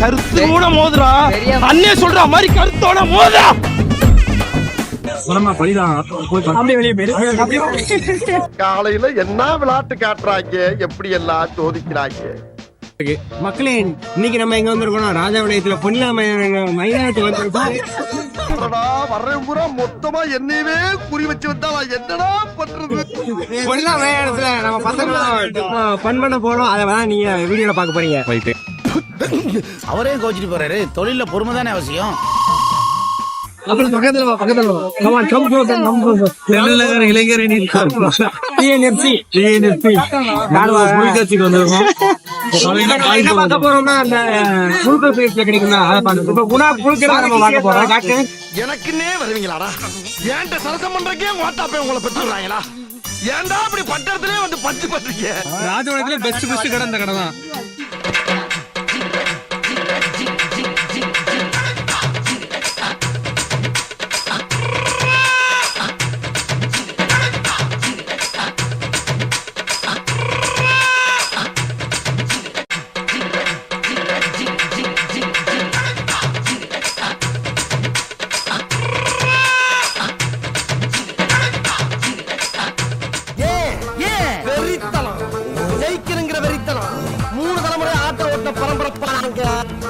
கருத்தோட மோதுறா. அண்ணே சொல்ற மாதிரி கருத்தோட மோதுறா. காலையில என்ன விளையாட்டு காட்டுறாங்க, எப்படி எல்லாம் சோதிக்கிறாங்க. மக்களே, இன்னைக்கு நம்ம எங்க வந்திருக்கோம்? ராஜபாளையத்துல பொன்னிலா மைதானத்துக்கு வந்திருக்கோம். வர்றேன் பூரா மொத்தமா என்னையவே குறி வச்சு வந்தா என்னடா பண்றது? பொன்னிலா மைதானத்துல நம்ம பசங்க ஃபன் பண்ண போறோம். அதை நீங்க வீடியோல பாக்க போறீங்க. அவரே கோச்சிட்டு போறாரு. தொழில பொறுமை தானே அவசியம். அப்புறம் பக்கத்துல இளைஞரணி எனக்குன்னே வருவீங்களாடா? ஏன்ட்ட சரசம் பண்றக்கே வாட்டாப்பே உங்களை பெற்றுறாங்களா? ஏன்டா அப்படி பட்டத்திலே வந்து பச்சு பண்றீங்க? ராஜபாளையத்துல பெஸ்ட் கடை இந்த கடை தான்.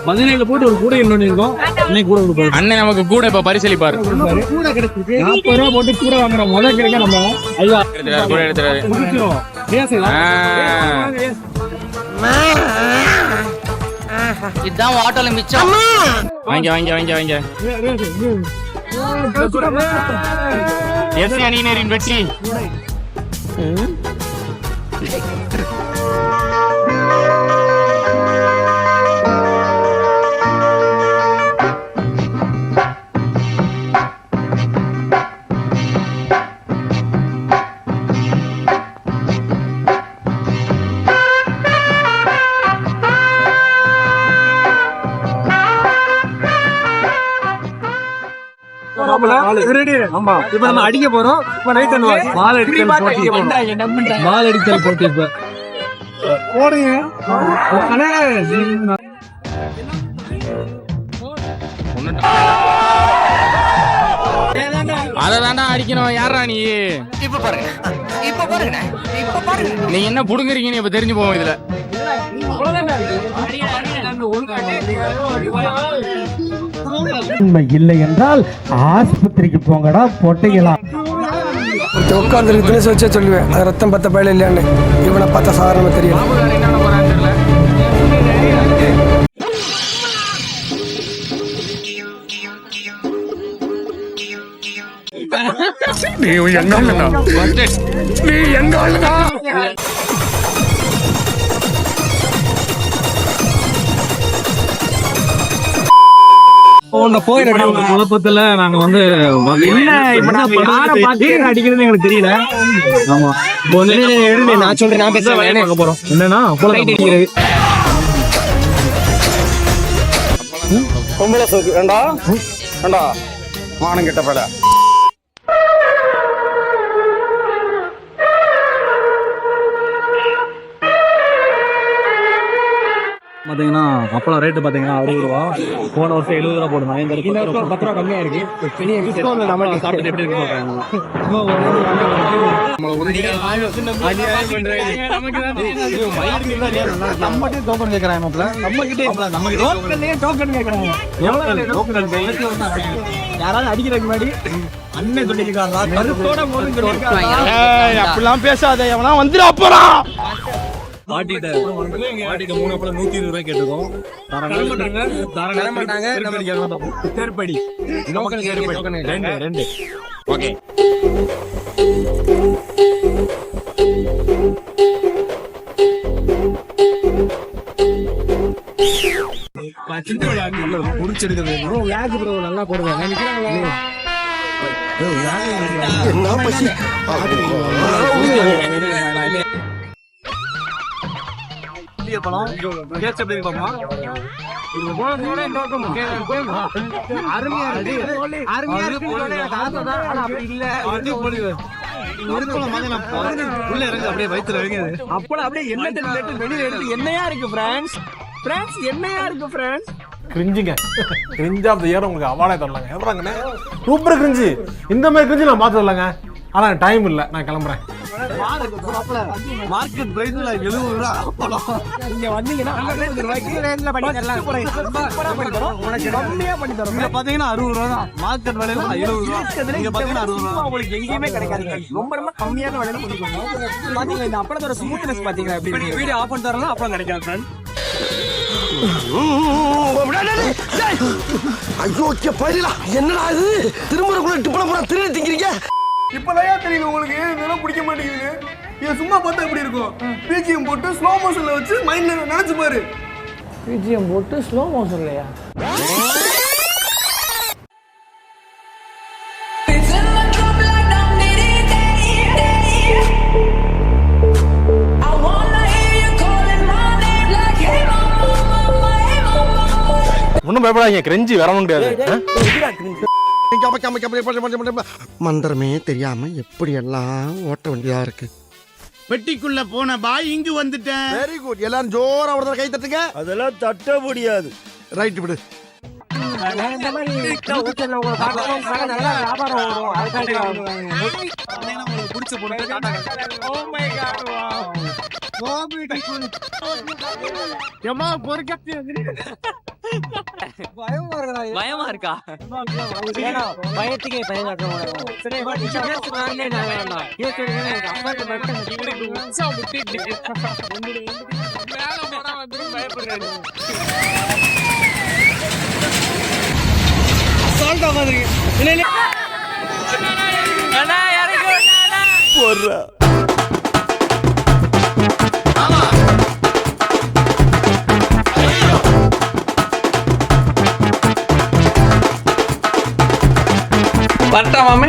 மதுரையில போட்டு ஒரு கூட இன்னொன்னு இருக்கும். கூட கொடுப்பாரு அண்ணன். நமக்கு கூட இப்ப பரிசளிப்பாரு. கூட கிடைச்சிருக்கு. 40 ரூபா போட்டு கூட வாங்குறோம். முதல் கிடைக்க நம்ம ஐயா கூட எடுத்துறாரு. இதான் வாட்டல மிச்சம். வாங்க எஸ் அணியினரின் வெற்றி. இப்ப நம்ம அடிக்க போறோம். மால் அடித்தல் போட்டி இப்ப போடுங்க. அததாண்டா அடிக்கணும். யாரா நீ? இப்ப பாருங்க. நீ என்ன புடுங்குறீங்கன்னு இப்ப தெரிஞ்சு போவோம். இதுல இல்லை என்றால் ஆஸ்பத்திரிக்கு போங்கடா பொட்டைகளா. உட்கார்ந்து தினசு வச்சே சொல்லுவேன். அது ரத்தம் பத்த பயில இல்லையான்னு. இவனை பார்த்தா சாதாரணமா தெரியல. நீ எங்க குழப்பத்துல நாங்க வந்து அடிக்கிறது எங்களுக்கு தெரியல. ஆமா, நான் சொல்றேன். நான் பேசுறேன் போறோம். என்னன்னா அடிக்கிறது பொம்பளை சோக்கு வேண்டா மானம் கெட்ட பல. பாத்தீங்கன்னா அப்பளம் ரேட்டு பாத்தீங்கன்னா 60 ரூபா. போன வருஷம் 70 ரூபா போடுவாங்க. இந்த 10 ரூபா கம்மியா இருக்கு. சாப்பிட்டு எப்படி இருக்கு யாராவது அடிக்கிறதுக்கு முன்னாடி அண்ணன் சொல்லிருக்காங்களா? அப்படிலாம் பேசாத. எவனா வந்துடா போறான். பாட்டிட்ட 3 அப்பளம் 120 ரூபாய் கேட்டுக்கோம். தேர்ப்படி ரெண்டு. ஓகே, முடிச்சிருக்குது. நல்லா போடுவேன். என்னையா இருக்கு ஃப்ரெண்ட்ஸ் என்னையா இருக்கு ஃப்ரெண்ட்ஸ்? கிரிஞ்சுங்க, கிரிஞ்ச் ஆஃப் த இயர் உங்களுக்கு அவார்டே தரலாங்க. எவ்வளோங்கண்ணே சூப்பர் கிரிஞ்சு. இந்த மாதிரி கிரிஞ்சு நான் பார்த்து வரலாங்க. ஆனால் டைம் இல்லை, நான் கிளம்புறேன். மார்க்கெட் பிரைஸ்ல 70 ரூபா பழம். நீங்க வந்தீங்கன்னா 50 ரூபாய்க்கு ரேஞ்ச்ல பண்ணி தரலாம். சூப்பரா பண்ணி தரோம். உங்களுக்கு கம்மியா பண்ணி தரோம். இங்க பாத்தீங்கன்னா 60 ரூபா தான். மார்க்கெட் விலையில 70 ரூபா. இங்க பாத்தீங்கன்னா 60 ரூபா. உங்களுக்கு எங்கேயுமே கிடைக்காது. ரொம்ப கம்மியான விலையில கொடுக்குறோம். பாத்தீங்களா இந்த அப்பளத்தோட ஸ்மூத்னஸ் பாத்தீங்களா எப்படி? வீடியோ ஆஃப் பண்ணி தரலாம் அப்பளம் கிடைக்காது ஃப்ரெண்ட். ஐயோ பயிலா என்னடா இது? திரும்புறக்குள்ள டிப்பன பூரா திருடி திங்கிறீங்க. இப்பதான் தெரியும் உங்களுக்கு இதெல்லாம் பிடிக்க மாட்டேங்குது. இது சும்மா பார்த்தா எப்படி இருக்கும்? பிஜிஎம் போட்டு ஸ்லோ மோஷன்ல வச்சு மைண்ட்ல நினைச்சு பாரு. பிஜிஎம் போட்டு ஸ்லோ மோஷன்லயா? ஒன்றும் பயப்படாதீங்க, கிரிஞ்சு வரவும் முடியாது. மந்திரமே தெரியாம எப்படி எல்லாம் ஓட்ட வேண்டியதா இருக்கு. பெட்டிக்குள்ள போன பாய் இங்கு வந்துட்டேன். Very good. எல்லாரும் ஜோரா ஒரு கை தட்டுங்க. அதெல்லாம் தட்ட முடியாது. ரைட் விடு. இந்த மாதிரி ஹோட்டல்ல உங்களை பார்க்கணும் நல்லா வியாபாரம் வரும். அதுக்காண்டி உங்களுக்கு பிடிச்ச பொருள் டாடா காசு. Oh my God wow. So beautiful. ஏமா பொறுக்கத்தி பயமா இருக்கா? பயத்துக்கே பயம் காட்டுறோம். சரி வாங்க நான் வேண்டாம். எனக்கு அப்பார்ட்மெண்ட் இவருக்கு உச்சா முட்டிட்டு மேல போனா வந்து பயப்படுறாரு. சால்டா மாதிரி இல்ல அண்ணா இறங்கு போறா. பட்டா மாமே.